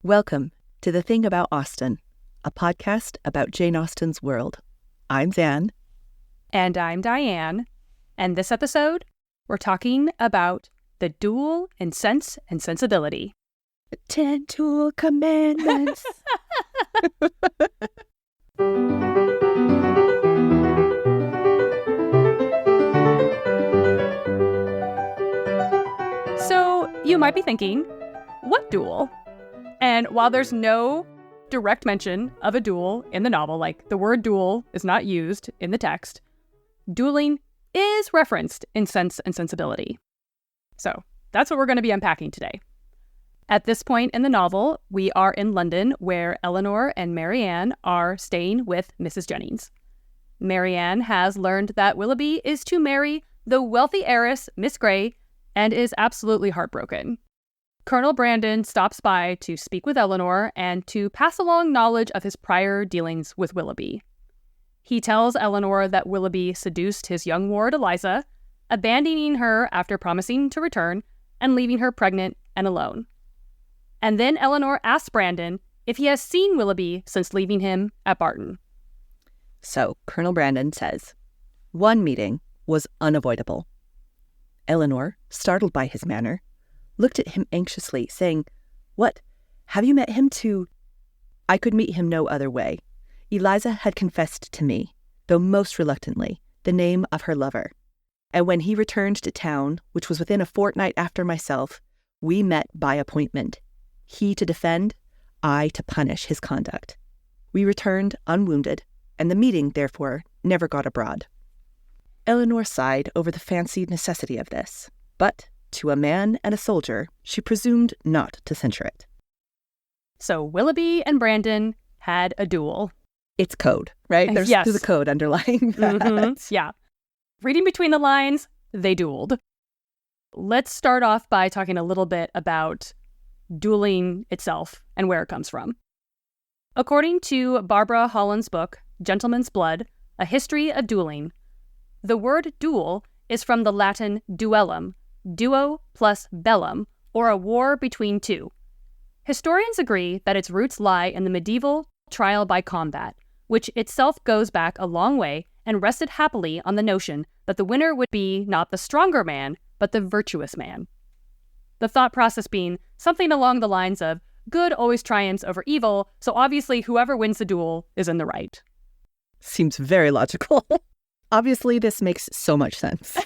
Welcome to The Thing About Austen, a podcast about Jane Austen's world. I'm Zan. And I'm Diane. And this episode, we're talking about the duel in Sense and Sensibility. 10 Duel Commandments. So you might be thinking, what duel? And while there's no direct mention of a duel in the novel, like the word duel is not used in the text, dueling is referenced in Sense and Sensibility. So that's what we're going to be unpacking today. At this point in the novel, we are in London, where Elinor and Marianne are staying with Mrs. Jennings. Marianne has learned that Willoughby is to marry the wealthy heiress, Miss Grey, and is absolutely heartbroken. Colonel Brandon stops by to speak with Elinor and to pass along knowledge of his prior dealings with Willoughby. He tells Elinor that Willoughby seduced his young ward Eliza, abandoning her after promising to return and leaving her pregnant and alone. And then Elinor asks Brandon if he has seen Willoughby since leaving him at Barton. So Colonel Brandon says, one meeting was unavoidable. Elinor, startled by his manner, looked at him anxiously, saying, "What? Have you met him too?" I could meet him no other way. Eliza had confessed to me, though most reluctantly, the name of her lover. And when he returned to town, which was within a fortnight after myself, we met by appointment. He to defend, I to punish his conduct. We returned unwounded, and the meeting, therefore, never got abroad. Elinor sighed over the fancied necessity of this, but to a man and a soldier, she presumed not to censure it. So Willoughby and Brandon had a duel. It's code, right? There's a code underlying that. Mm-hmm. Yeah. Reading between the lines, they dueled. Let's start off by talking a little bit about dueling itself and where it comes from. According to Barbara Holland's book, Gentleman's Blood, A History of Dueling, the word duel is from the Latin duellum, duo plus bellum, or a war between two. Historians agree that its roots lie in the medieval trial by combat, which itself goes back a long way and rested happily on the notion that the winner would be not the stronger man, but the virtuous man. The thought process being something along the lines of, good always triumphs over evil, so obviously whoever wins the duel is in the right. Seems very logical. Obviously, this makes so much sense.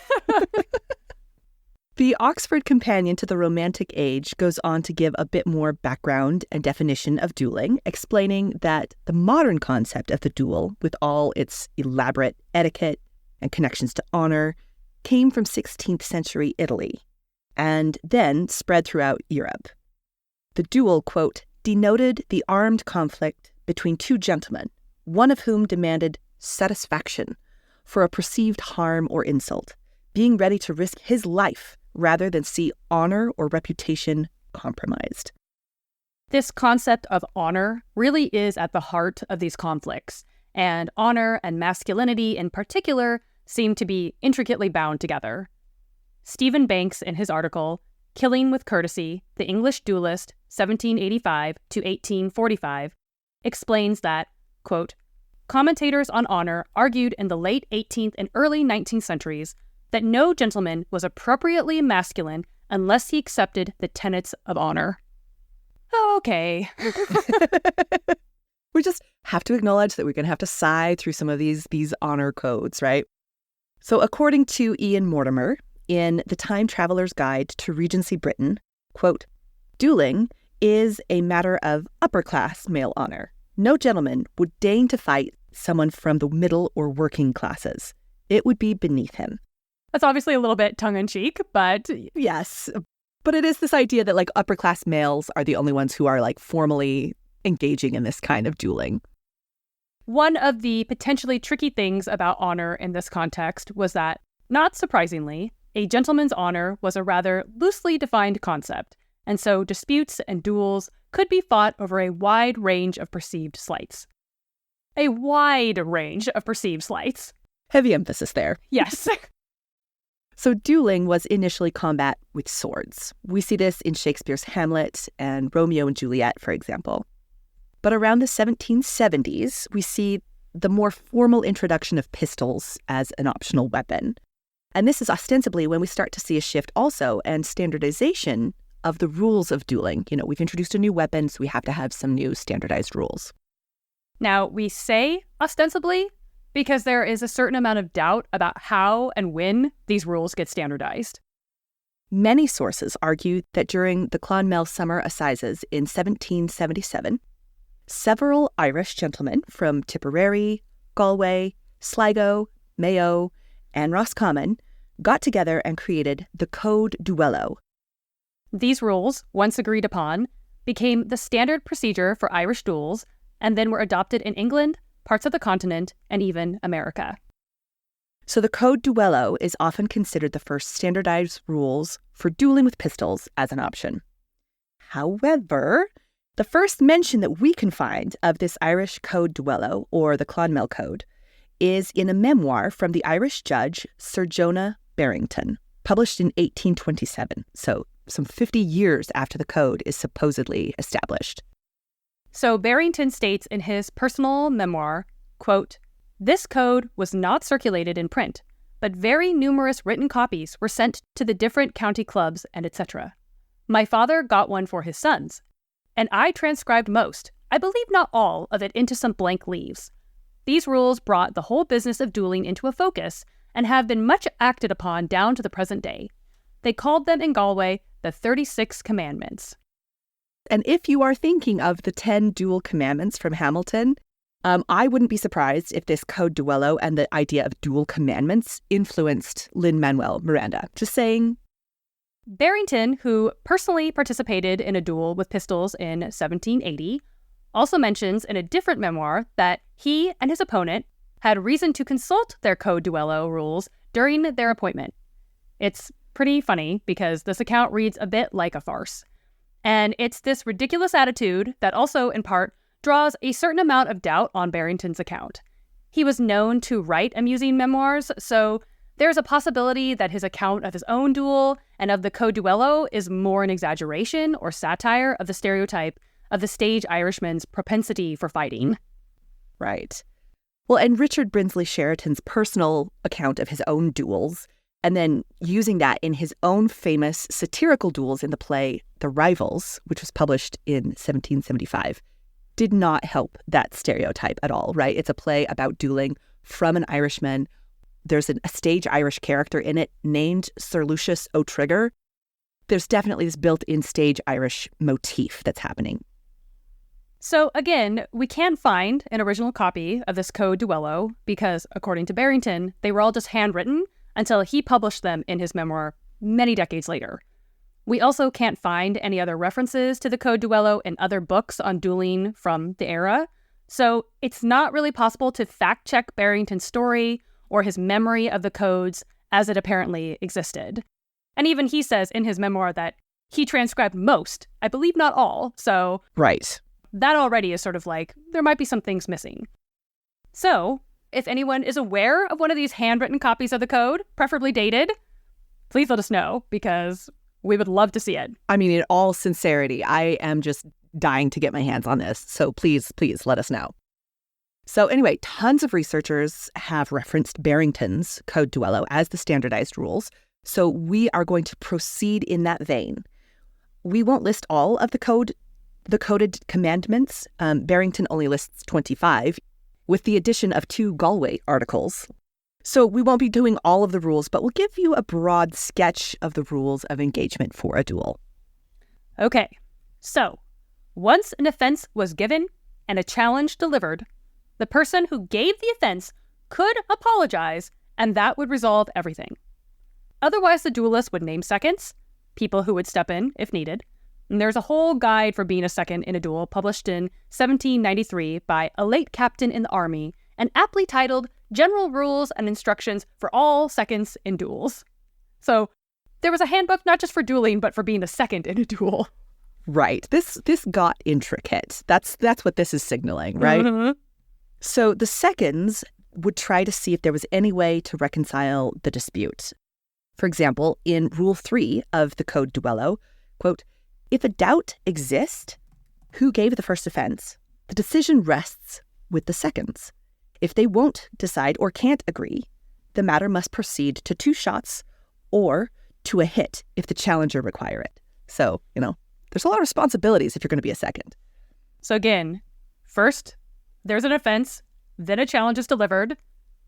The Oxford Companion to the Romantic Age goes on to give a bit more background and definition of dueling, explaining that the modern concept of the duel, with all its elaborate etiquette and connections to honor, came from 16th century Italy and then spread throughout Europe. The duel, quote, denoted the armed conflict between two gentlemen, one of whom demanded satisfaction for a perceived harm or insult, being ready to risk his life rather than see honor or reputation compromised. This concept of honor really is at the heart of these conflicts, and honor and masculinity in particular seem to be intricately bound together. Stephen Banks, in his article, Killing with Courtesy, The English Duelist, 1785 to 1845, explains that, quote, commentators on honor argued in the late 18th and early 19th centuries that no gentleman was appropriately masculine unless he accepted the tenets of honor. Okay. We just have to acknowledge that we're going to have to sigh through some of these honor codes, right? So according to Ian Mortimer, in The Time Traveler's Guide to Regency Britain, quote, dueling is a matter of upper-class male honor. No gentleman would deign to fight someone from the middle or working classes. It would be beneath him. That's obviously a little bit tongue-in-cheek, but... Yes. But it is this idea that, like, upper-class males are the only ones who are, like, formally engaging in this kind of dueling. One of the potentially tricky things about honor in this context was that, not surprisingly, a gentleman's honor was a rather loosely defined concept, and so disputes and duels could be fought over a wide range of perceived slights. A wide range of perceived slights. Heavy emphasis there. Yes. So dueling was initially combat with swords. We see this in Shakespeare's Hamlet and Romeo and Juliet, for example. But around the 1770s, we see the more formal introduction of pistols as an optional weapon. And this is ostensibly when we start to see a shift also and standardization of the rules of dueling. We've introduced a new weapon, so we have to have some new standardized rules. Now, we say ostensibly because there is a certain amount of doubt about how and when these rules get standardized. Many sources argue that during the Clonmel Summer Assizes in 1777, several Irish gentlemen from Tipperary, Galway, Sligo, Mayo, and Roscommon got together and created the Code Duello. These rules, once agreed upon, became the standard procedure for Irish duels and then were adopted in England, parts of the continent, and even America. So the Code Duello is often considered the first standardized rules for dueling with pistols as an option. However, the first mention that we can find of this Irish Code Duello, or the Clonmel Code, is in a memoir from the Irish judge Sir Jonah Barrington, published in 1827, so some 50 years after the code is supposedly established. So Barrington states in his personal memoir, quote, "This code was not circulated in print, but very numerous written copies were sent to the different county clubs and etc. My father got one for his sons, and I transcribed most, I believe not all, of it into some blank leaves. These rules brought the whole business of dueling into a focus and have been much acted upon down to the present day. They called them in Galway the 36 Commandments." And if you are thinking of the 10 duel commandments from Hamilton, I wouldn't be surprised if this Code Duello and the idea of duel commandments influenced Lin-Manuel Miranda. Just saying. Barrington, who personally participated in a duel with pistols in 1780, also mentions in a different memoir that he and his opponent had reason to consult their Code Duello rules during their appointment. It's pretty funny because this account reads a bit like a farce. And it's this ridiculous attitude that also, in part, draws a certain amount of doubt on Barrington's account. He was known to write amusing memoirs, so there's a possibility that his account of his own duel and of the Code Duello is more an exaggeration or satire of the stereotype of the stage Irishman's propensity for fighting. Right. Well, and Richard Brinsley Sheraton's personal account of his own duels, and then using that in his own famous satirical duels in the play The Rivals, which was published in 1775, did not help that stereotype at all, right? It's a play about dueling from an Irishman. There's a stage Irish character in it named Sir Lucius O'Trigger. There's definitely this built-in stage Irish motif that's happening. So again, we can't find an original copy of this Code Duello because, according to Barrington, they were all just handwritten until he published them in his memoir many decades later. We also can't find any other references to the Code Duello in other books on dueling from the era, so it's not really possible to fact-check Barrington's story or his memory of the codes as it apparently existed. And even he says in his memoir that he transcribed most, I believe not all, so right. That already is sort of like, there might be some things missing. So, if anyone is aware of one of these handwritten copies of the code, preferably dated, please let us know, because we would love to see it. I mean, in all sincerity, I am just dying to get my hands on this. So please let us know. So anyway, tons of researchers have referenced Barrington's Code Duello as the standardized rules. So we are going to proceed in that vein. We won't list all of the coded commandments. Barrington only lists 25, with the addition of 2 Galway articles. So we won't be doing all of the rules, but we'll give you a broad sketch of the rules of engagement for a duel. Okay, so once an offense was given and a challenge delivered, the person who gave the offense could apologize, and that would resolve everything. Otherwise, the duelist would name seconds, people who would step in if needed. And there's a whole guide for being a second in a duel published in 1793 by a late captain in the army and aptly titled General Rules and Instructions for All Seconds in Duels. So there was a handbook not just for dueling, but for being a second in a duel. Right. This got intricate. That's what this is signaling, right? Mm-hmm. So the seconds would try to see if there was any way to reconcile the dispute. For example, in Rule 3 of the Code Duello, quote, if a doubt exists, who gave the first offense, the decision rests with the seconds. If they won't decide or can't agree, the matter must proceed to 2 shots or to a hit if the challenger require it. So, there's a lot of responsibilities if you're going to be a second. So again, first, there's an offense, then a challenge is delivered.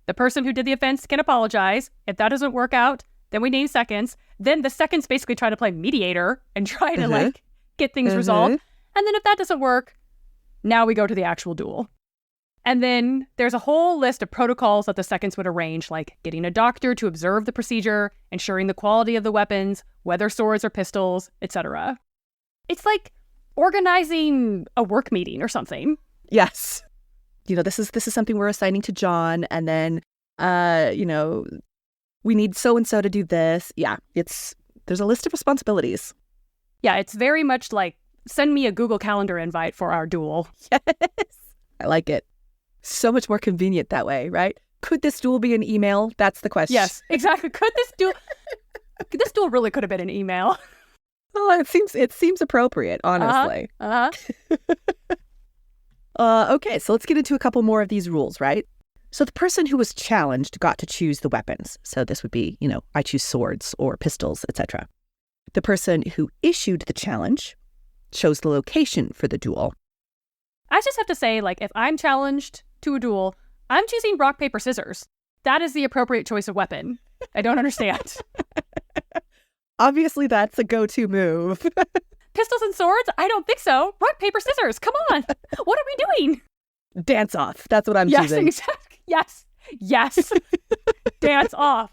The person who did the offense can apologize. If that doesn't work out, then we name seconds. Then the seconds basically try to play mediator and try to get things resolved. And then if that doesn't work, now we go to the actual duel. And then there's a whole list of protocols that the seconds would arrange, like getting a doctor to observe the procedure, ensuring the quality of the weapons, whether swords or pistols, etc. It's like organizing a work meeting or something. Yes. This is something we're assigning to John, and then, we need so-and-so to do this. Yeah, there's a list of responsibilities. Yeah, it's very much like, send me a Google Calendar invite for our duel. Yes. I like it. So much more convenient that way, right? Could this duel be an email? That's the question. Yes, exactly. This duel really could have been an email. Well, it seems appropriate, honestly. Okay, so let's get into a couple more of these rules, right? So the person who was challenged got to choose the weapons. So this would be, I choose swords or pistols, etc. The person who issued the challenge chose the location for the duel. I just have to say, if I'm challenged to a duel, I'm choosing rock, paper, scissors. That is the appropriate choice of weapon. I don't understand. Obviously, that's a go-to move. Pistols and swords? I don't think so. Rock, paper, scissors. Come on. What are we doing? Dance off. That's what I'm choosing. Exactly. Yes. Dance off.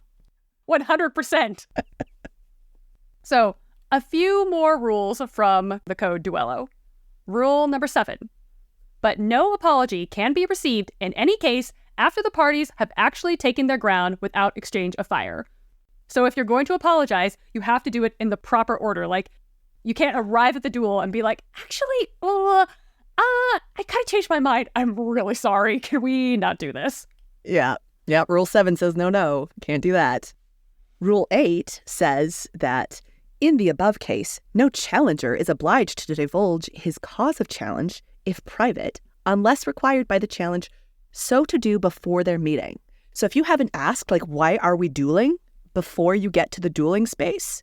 100%. So, a few more rules from the Code Duello. Rule number 7. But no apology can be received in any case after the parties have actually taken their ground without exchange of fire. So if you're going to apologize, you have to do it in the proper order. You can't arrive at the duel and be like, actually, I kind of changed my mind. I'm really sorry. Can we not do this? Yeah. Rule 7 says no, can't do that. Rule 8 says that in the above case, no challenger is obliged to divulge his cause of challenge, if private, unless required by the challenge so to do before their meeting. So if you haven't asked, why are we dueling before you get to the dueling space,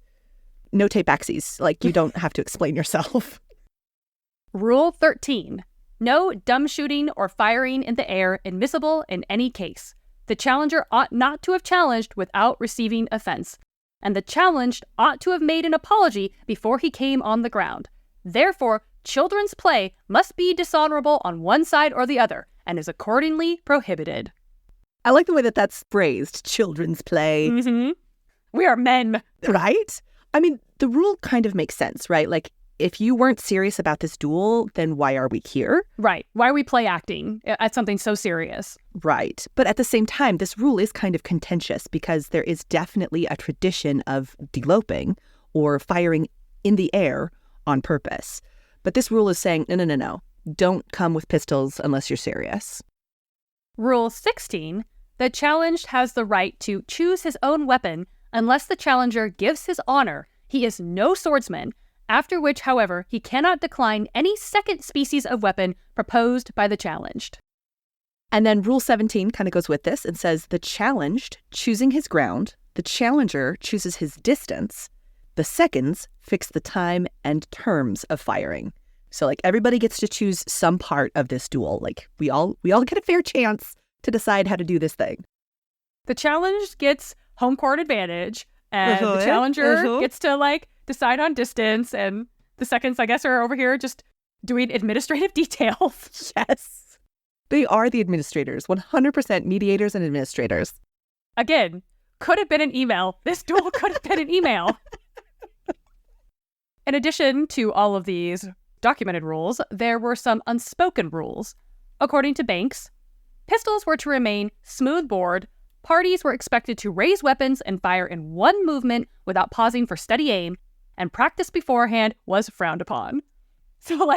no tape backsies. You don't have to explain yourself. Rule 13. No dumb shooting or firing in the air admissible in any case. The challenger ought not to have challenged without receiving offense, and the challenged ought to have made an apology before he came on the ground. Therefore, children's play must be dishonorable on one side or the other, and is accordingly prohibited. I like the way that's phrased, children's play. Mm-hmm. We are men. Right? I mean, the rule kind of makes sense, right? If you weren't serious about this duel, then why are we here? Right. Why are we play acting at something so serious? Right. But at the same time, this rule is kind of contentious because there is definitely a tradition of deloping or firing in the air on purpose. But this rule is saying, no. Don't come with pistols unless you're serious. Rule 16. The challenged has the right to choose his own weapon unless the challenger gives his honor. He is no swordsman, after which, however, he cannot decline any second species of weapon proposed by the challenged. And then Rule 17 kind of goes with this and says the challenged choosing his ground, the challenger chooses his distance, the seconds fix the time and terms of firing. So everybody gets to choose some part of this duel. We all get a fair chance to decide how to do this thing. The challenged gets home court advantage, and the challenger gets to decide on distance, and the seconds, I guess, are over here just doing administrative details. Yes. They are the administrators, 100% mediators and administrators. Again, could have been an email. This duel could have been an email. In addition to all of these documented rules, there were some unspoken rules. According to Banks, pistols were to remain smooth-bore. Parties were expected to raise weapons and fire in one movement without pausing for steady aim, and practice beforehand was frowned upon. So,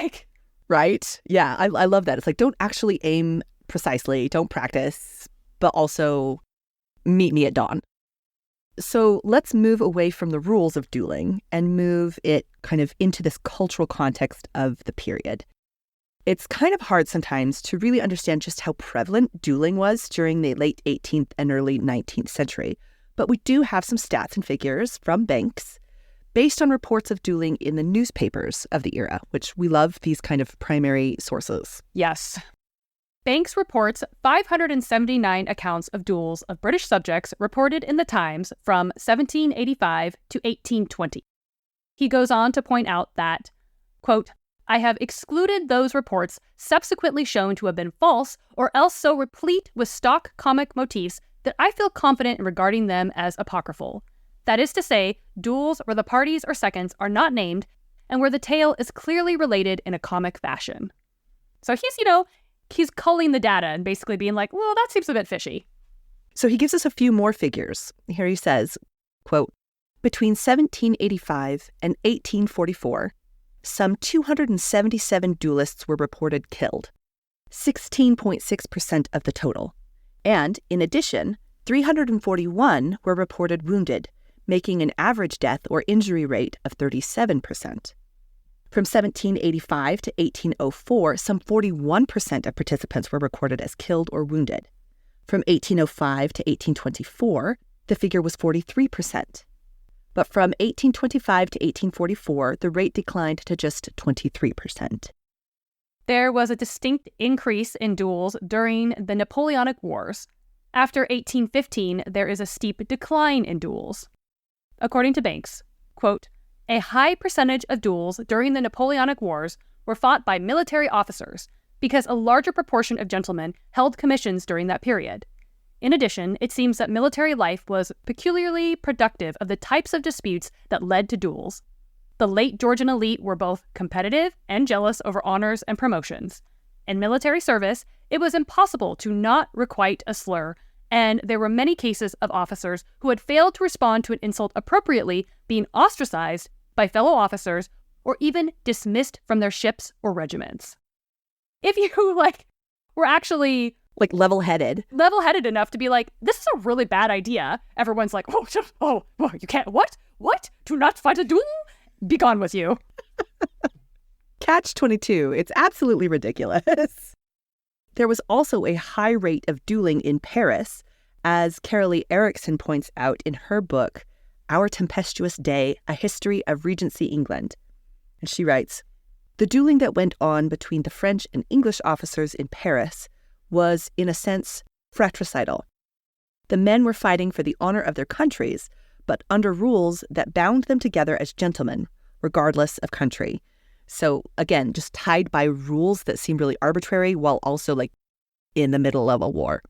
Right? Yeah, I love that. It's don't actually aim precisely, don't practice, but also meet me at dawn. So let's move away from the rules of dueling and move it kind of into this cultural context of the period. It's kind of hard sometimes to really understand just how prevalent dueling was during the late 18th and early 19th century, but we do have some stats and figures from Banks based on reports of dueling in the newspapers of the era, which we love these kind of primary sources. Yes. Banks reports 579 accounts of duels of British subjects reported in the Times from 1785 to 1820. He goes on to point out that, quote, I have excluded those reports subsequently shown to have been false or else so replete with stock comic motifs that I feel confident in regarding them as apocryphal. That is to say, duels where the parties or seconds are not named and where the tale is clearly related in a comic fashion. So he's culling the data and basically being like, well, that seems a bit fishy. So he gives us a few more figures. Here he says, quote, between 1785 and 1844, some 277 duelists were reported killed, 16.6% of the total. And, in addition, 341 were reported wounded, making an average death or injury rate of 37%. From 1785 to 1804, some 41% of participants were recorded as killed or wounded. From 1805 to 1824, the figure was 43%. But from 1825 to 1844, the rate declined to just 23%. There was a distinct increase in duels during the Napoleonic Wars. After 1815, there is a steep decline in duels. According to Banks, quote, a high percentage of duels during the Napoleonic Wars were fought by military officers because a larger proportion of gentlemen held commissions during that period. In addition, it seems that military life was peculiarly productive of the types of disputes that led to duels. The late Georgian elite were both competitive and jealous over honors and promotions. In military service, it was impossible to not requite a slur, and there were many cases of officers who had failed to respond to an insult appropriately being ostracized by fellow officers or even dismissed from their ships or regiments. If you, were actually level-headed enough to be like, this is a really bad idea. Everyone's like, oh, you can't, what? Do not fight a duel? Be gone with you. Catch-22. It's absolutely ridiculous. There was also a high rate of dueling in Paris, as Carolee Erickson points out in her book, Our Tempestuous Day, A History of Regency England. And she writes, the dueling that went on between the French and English officers in Paris was, in a sense, fratricidal. The men were fighting for the honor of their countries, but under rules that bound them together as gentlemen, regardless of country. So, again, just tied by rules that seem really arbitrary while also, in the middle of a war.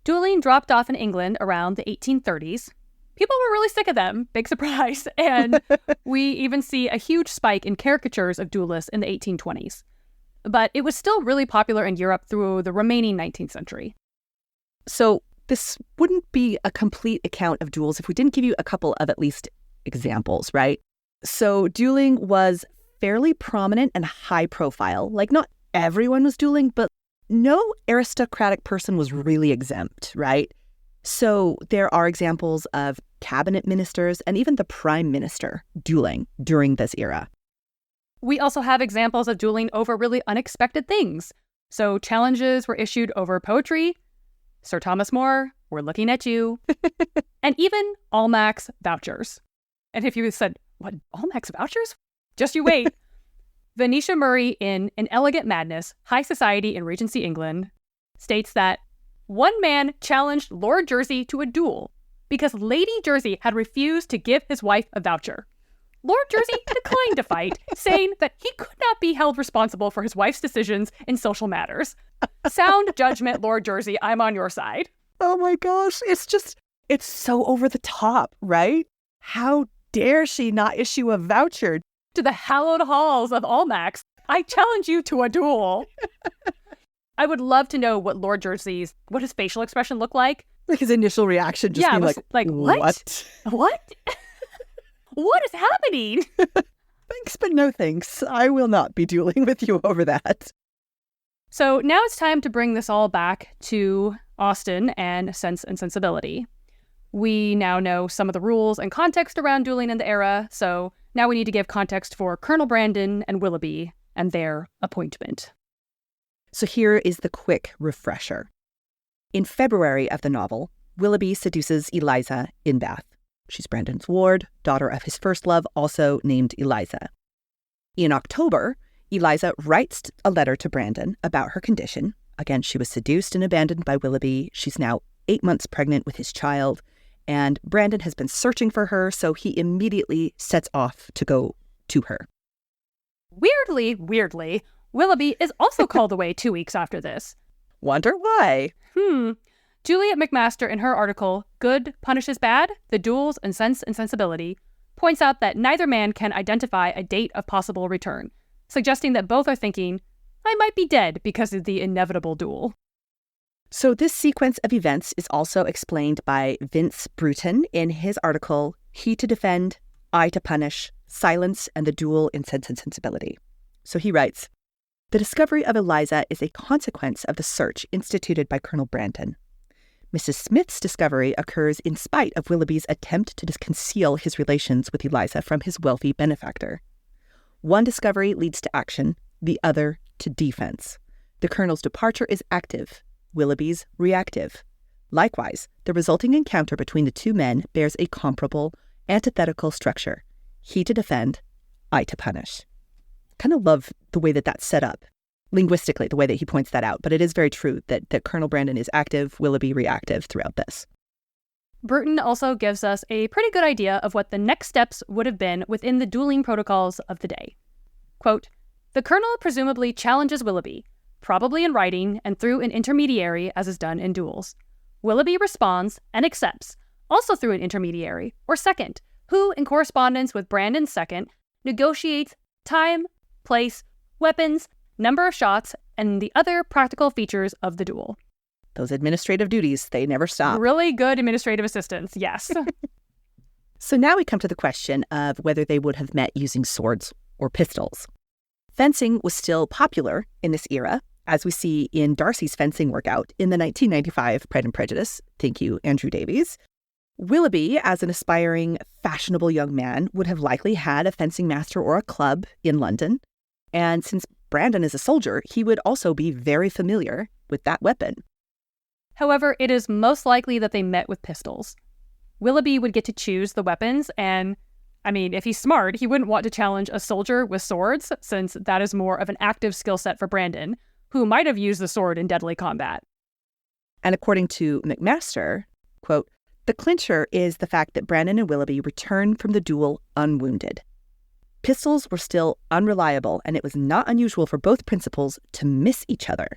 Dueling dropped off in England around the 1830s. People were really sick of them, big surprise, and we even see a huge spike in caricatures of duelists in the 1820s. But it was still really popular in Europe through the remaining 19th century. So this wouldn't be a complete account of duels if we didn't give you a couple of at least examples, right? So dueling was fairly prominent and high profile. Not everyone was dueling, but no aristocratic person was really exempt, right? So there are examples of cabinet ministers and even the prime minister dueling during this era. We also have examples of dueling over really unexpected things. So challenges were issued over poetry. Sir Thomas More, we're looking at you. And even Almack's vouchers. And if you said, what, Almack's vouchers? Just you wait. Venetia Murray in An Elegant Madness, High Society in Regency England, states that one man challenged Lord Jersey to a duel because Lady Jersey had refused to give his wife a voucher. Lord Jersey declined to fight, saying that he could not be held responsible for his wife's decisions in social matters. Sound judgment, Lord Jersey, I'm on your side. Oh my gosh, it's so over the top, right? How dare she not issue a voucher? To the hallowed halls of Almack's, I challenge you to a duel. I would love to know what what his facial expression looked like. His initial reaction just being what? What? What is happening? Thanks, but no thanks. I will not be dueling with you over that. So now it's time to bring this all back to Austen and Sense and Sensibility. We now know some of the rules and context around dueling in the era, so now we need to give context for Colonel Brandon and Willoughby and their appointment. So here is the quick refresher. In February of the novel, Willoughby seduces Eliza in Bath. She's Brandon's ward, daughter of his first love, also named Eliza. In October, Eliza writes a letter to Brandon about her condition. Again, she was seduced and abandoned by Willoughby. She's now 8 months pregnant with his child, and Brandon has been searching for her, so he immediately sets off to go to her. Weirdly, Willoughby is also called away 2 weeks after this. Wonder why? Juliet McMaster, in her article, Good Punishes Bad, The Duels and Sense and Sensibility, points out that neither man can identify a date of possible return, suggesting that both are thinking, I might be dead because of the inevitable duel. So this sequence of events is also explained by Vince Bruton in his article, He to Defend, I to Punish, Silence and the Duel in Sense and Sensibility. So he writes, the discovery of Eliza is a consequence of the search instituted by Colonel Brandon. Mrs. Smith's discovery occurs in spite of Willoughby's attempt to conceal his relations with Eliza from his wealthy benefactor. One discovery leads to action, the other to defense. The Colonel's departure is active, Willoughby's reactive. Likewise, the resulting encounter between the two men bears a comparable, antithetical structure. He to defend, I to punish. Kind of love the way that that's set up, linguistically, the way that he points that out. But it is very true that Colonel Brandon is active, Willoughby reactive throughout this. Bruton also gives us a pretty good idea of what the next steps would have been within the dueling protocols of the day. Quote, the Colonel presumably challenges Willoughby, probably in writing and through an intermediary as is done in duels. Willoughby responds and accepts, also through an intermediary, or second, who, in correspondence with Brandon's second, negotiates time, place, weapons, number of shots, and the other practical features of the duel. Those administrative duties, they never stop. Really good administrative assistance, yes. So now we come to the question of whether they would have met using swords or pistols. Fencing was still popular in this era, as we see in Darcy's fencing workout in the 1995 Pride and Prejudice. Thank you, Andrew Davies. Willoughby, as an aspiring, fashionable young man, would have likely had a fencing master or a club in London. And since Brandon is a soldier, he would also be very familiar with that weapon. However, it is most likely that they met with pistols. Willoughby would get to choose the weapons, and, if he's smart, he wouldn't want to challenge a soldier with swords, since that is more of an active skill set for Brandon, who might have used the sword in deadly combat. And according to McMaster, quote, the clincher is the fact that Brandon and Willoughby returned from the duel unwounded. Pistols were still unreliable, and it was not unusual for both principals to miss each other.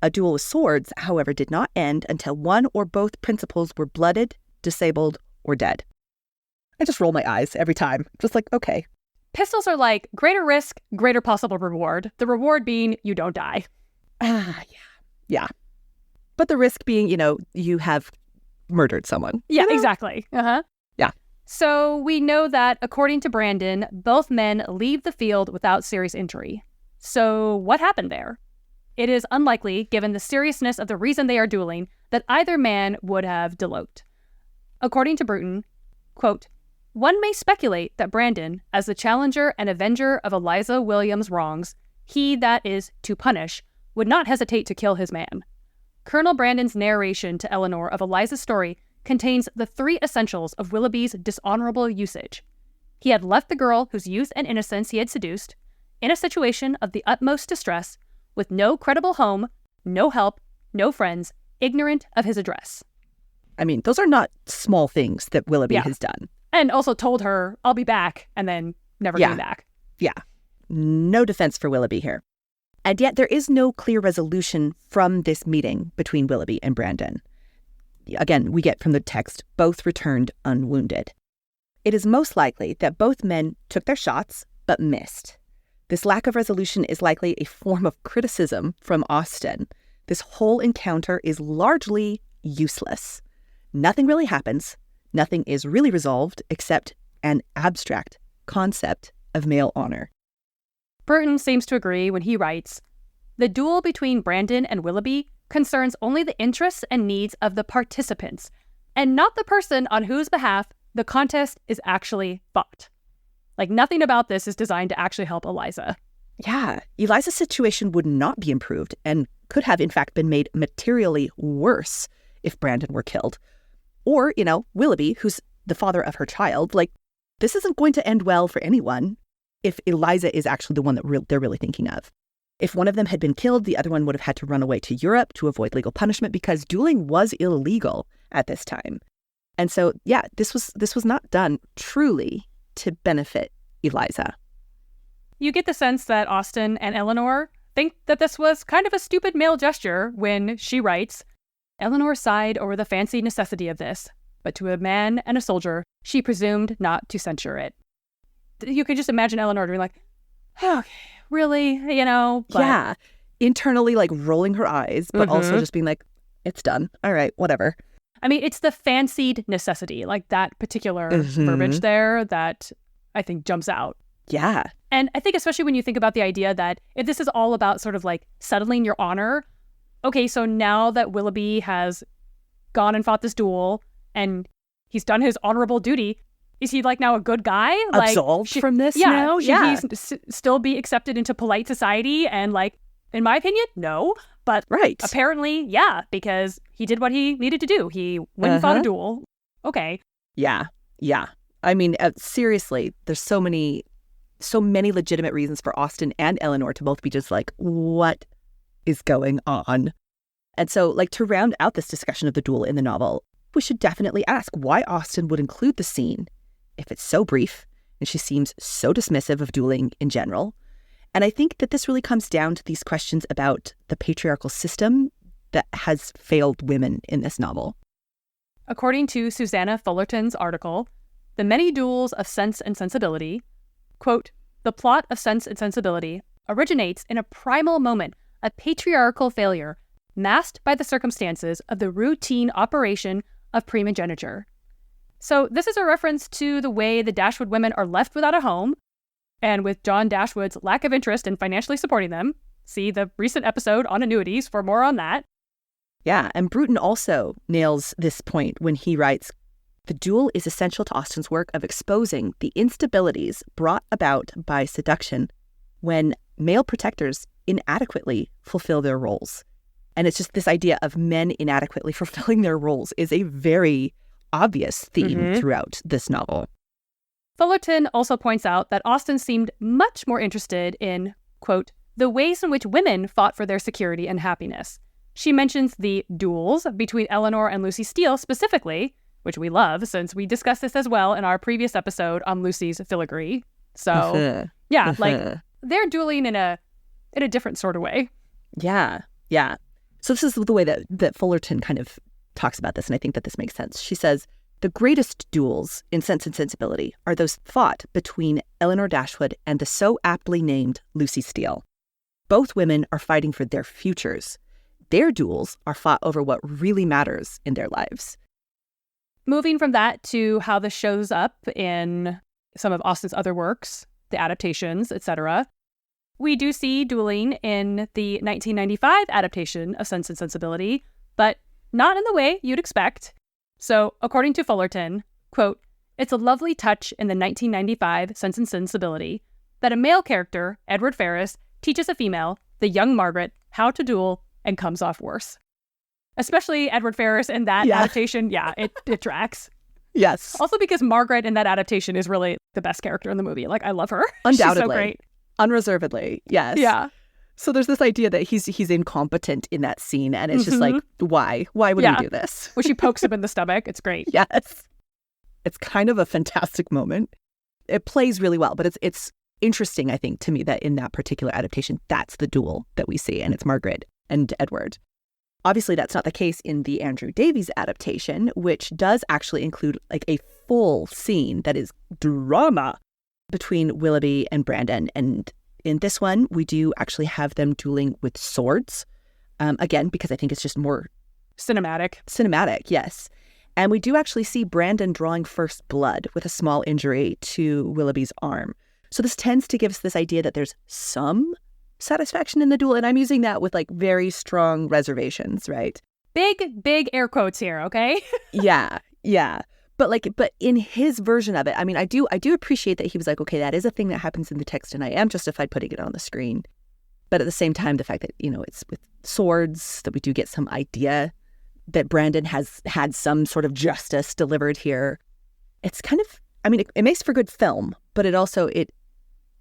A duel with swords, however, did not end until one or both principals were blooded, disabled, or dead. I just roll my eyes every time, just like, okay. Pistols are like greater risk, greater possible reward. The reward being you don't die. Yeah. But the risk being, you have murdered someone. Yeah, exactly. Yeah. So we know that, according to Brandon, both men leave the field without serious injury. So what happened there? It is unlikely, given the seriousness of the reason they are dueling, that either man would have eloped. According to Bruton, quote, one may speculate that Brandon, as the challenger and avenger of Eliza Williams' wrongs, he that is to punish, would not hesitate to kill his man. Colonel Brandon's narration to Eleanor of Eliza's story contains the three essentials of Willoughby's dishonorable usage. He had left the girl whose youth and innocence he had seduced, in a situation of the utmost distress, with no credible home, no help, no friends, ignorant of his address. Those are not small things that Willoughby has done. And also told her, I'll be back, and then never came back. Yeah. No defense for Willoughby here. And yet there is no clear resolution from this meeting between Willoughby and Brandon. Again, we get from the text, both returned unwounded. It is most likely that both men took their shots, but missed. This lack of resolution is likely a form of criticism from Austen. This whole encounter is largely useless. Nothing really happens. Nothing is really resolved except an abstract concept of male honor. Burton seems to agree when he writes, the duel between Brandon and Willoughby concerns only the interests and needs of the participants, and not the person on whose behalf the contest is actually fought. Like, nothing about this is designed to actually help Eliza. Yeah, Eliza's situation would not be improved and could have, in fact, been made materially worse if Brandon were killed. Or, Willoughby, who's the father of her child, this isn't going to end well for anyone if Eliza is actually the one that they're really thinking of. If one of them had been killed, the other one would have had to run away to Europe to avoid legal punishment because dueling was illegal at this time. And so, yeah, this was not done truly to benefit Eliza. You get the sense that Austen and Eleanor think that this was kind of a stupid male gesture when she writes, Eleanor sighed over the fancied necessity of this, but to a man and a soldier, she presumed not to censure it. You could just imagine Eleanor being like, okay, really? But... Yeah, internally rolling her eyes, but also just being like, it's done. All right, whatever. I mean, it's the fancied necessity, that particular verbiage there that I think jumps out. Yeah. And I think especially when you think about the idea that if this is all about sort of settling your honor, okay, so now that Willoughby has gone and fought this duel and he's done his honorable duty, is he now a good guy? Absolved from this now? Should he still be accepted into polite society? And in my opinion, no. But apparently, yeah, because he did what he needed to do. He went and fought a duel. Okay. Yeah. I mean, seriously, there's so many legitimate reasons for Austen and Eleanor to both be just what is going on? And so, to round out this discussion of the duel in the novel, we should definitely ask why Austen would include the scene if it's so brief and she seems so dismissive of dueling in general. And I think that this really comes down to these questions about the patriarchal system that has failed women in this novel. According to Susanna Fullerton's article, The Many Duels of Sense and Sensibility, quote, the plot of Sense and Sensibility originates in a primal moment of patriarchal failure masked by the circumstances of the routine operation of primogeniture. So this is a reference to the way the Dashwood women are left without a home, and with John Dashwood's lack of interest in financially supporting them. See the recent episode on annuities for more on that. Yeah, and Bruton also nails this point when he writes, the duel is essential to Austen's work of exposing the instabilities brought about by seduction when male protectors inadequately fulfill their roles. And it's just this idea of men inadequately fulfilling their roles is a very obvious theme throughout this novel. Fullerton also points out that Austen seemed much more interested in, quote, the ways in which women fought for their security and happiness. She mentions the duels between Eleanor and Lucy Steele specifically, which we love since we discussed this as well in our previous episode on Lucy's filigree. So, yeah, they're dueling in a different sort of way. Yeah. So this is the way that Fullerton kind of talks about this, and I think that this makes sense. She says, the greatest duels in Sense and Sensibility are those fought between Eleanor Dashwood and the so aptly named Lucy Steele. Both women are fighting for their futures. Their duels are fought over what really matters in their lives. Moving from that to how this shows up in some of Austen's other works, the adaptations, etc., we do see dueling in the 1995 adaptation of Sense and Sensibility, but not in the way you'd expect. So, according to Fullerton, quote, it's a lovely touch in the 1995 Sense and Sensibility that a male character, Edward Ferrars, teaches a female, the young Margaret, how to duel and comes off worse. Especially Edward Ferrars in that adaptation, it tracks. Yes. Also because Margaret in that adaptation is really the best character in the movie. I love her. Undoubtedly. She's so great. Unreservedly, yes. Yeah. So there's this idea that he's incompetent in that scene, and it's just why? Why would he do this? When she pokes him in the stomach, it's great. Yes. It's kind of a fantastic moment. It plays really well, but it's interesting, I think, to me that in that particular adaptation, that's the duel that we see, and it's Margaret and Edward. Obviously, that's not the case in the Andrew Davies adaptation, which does actually include a full scene that is drama between Willoughby and Brandon. And in this one, we do actually have them dueling with swords. Again, because I think it's just more cinematic, yes. And we do actually see Brandon drawing first blood with a small injury to Willoughby's arm. So this tends to give us this idea that there's some satisfaction in the duel. And I'm using that with very strong reservations, right? Big air quotes here, okay? Yeah. Yeah. But in his version of it, I mean, I do appreciate that he was like, okay, that is a thing that happens in the text and I am justified putting it on the screen. But at the same time, the fact that, it's with swords, that we do get some idea that Brandon has had some sort of justice delivered here. It's kind of, I mean, it makes for good film, but it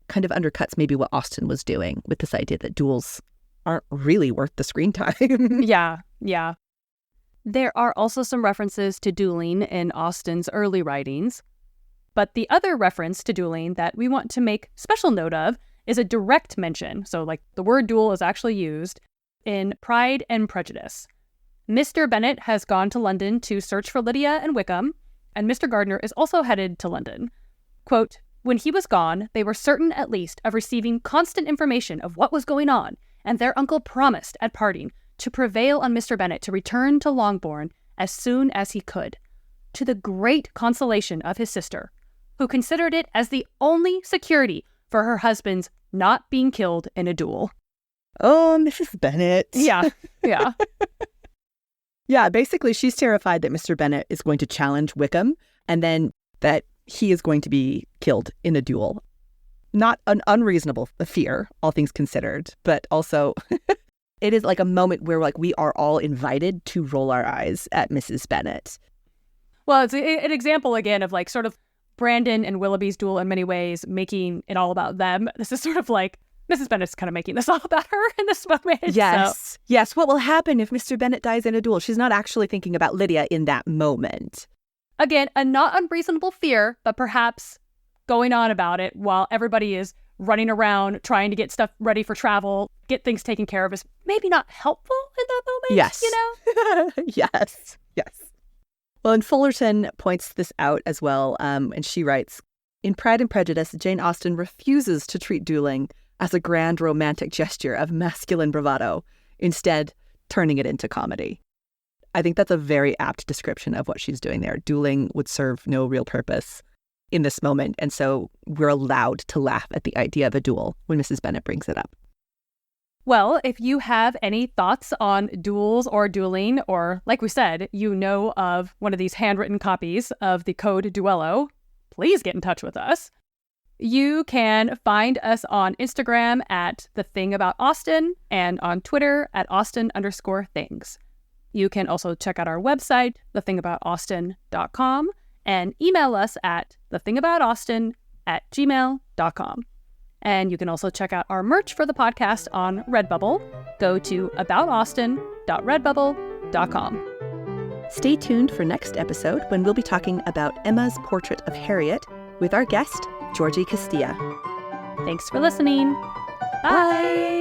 kind of undercuts maybe what Austen was doing with this idea that duels aren't really worth the screen time. Yeah. There are also some references to dueling in Austen's early writings. But the other reference to dueling that we want to make special note of is a direct mention. So like the word duel is actually used in Pride and Prejudice. Mr. Bennet has gone to London to search for Lydia and Wickham, and Mr. Gardiner is also headed to London. Quote, when he was gone, they were certain at least of receiving constant information of what was going on, and their uncle promised at parting to prevail on Mr. Bennet to return to Longbourn as soon as he could, to the great consolation of his sister, who considered it as the only security for her husband's not being killed in a duel. Oh, Mrs. Bennet. Yeah. Yeah, basically she's terrified that Mr. Bennet is going to challenge Wickham and then that he is going to be killed in a duel. Not an unreasonable fear, all things considered, but also it is like a moment where like we are all invited to roll our eyes at Mrs. Bennet. Well, it's an example again of like sort of Brandon and Willoughby's duel in many ways, making it all about them. This is sort of like Mrs. Bennet's kind of making this all about her in this moment. Yes. Yes. What will happen if Mr. Bennet dies in a duel? She's not actually thinking about Lydia in that moment. Again, a not unreasonable fear, but perhaps going on about it while everybody is running around trying to get stuff ready for travel, get things taken care of is maybe not helpful in that moment. Yes. Yes. Well, and Fullerton points this out as well, and she writes, in Pride and Prejudice, Jane Austen refuses to treat dueling as a grand romantic gesture of masculine bravado, instead turning it into comedy. I think that's a very apt description of what she's doing there. Dueling would serve no real purpose in this moment, and so we're allowed to laugh at the idea of a duel when Mrs. Bennet brings it up. Well, if you have any thoughts on duels or dueling, or like we said, of one of these handwritten copies of the Code Duello, please get in touch with us. You can find us on Instagram at @thethingaboutausten and on Twitter at Austen_things. You can also check out our website, thethingaboutausten.com, and email us at thethingaboutausten@gmail.com. And you can also check out our merch for the podcast on Redbubble. Go to aboutausten.redbubble.com. Stay tuned for next episode when we'll be talking about Emma's Portrait of Harriet with our guest, Georgie Castilla. Thanks for listening. Bye!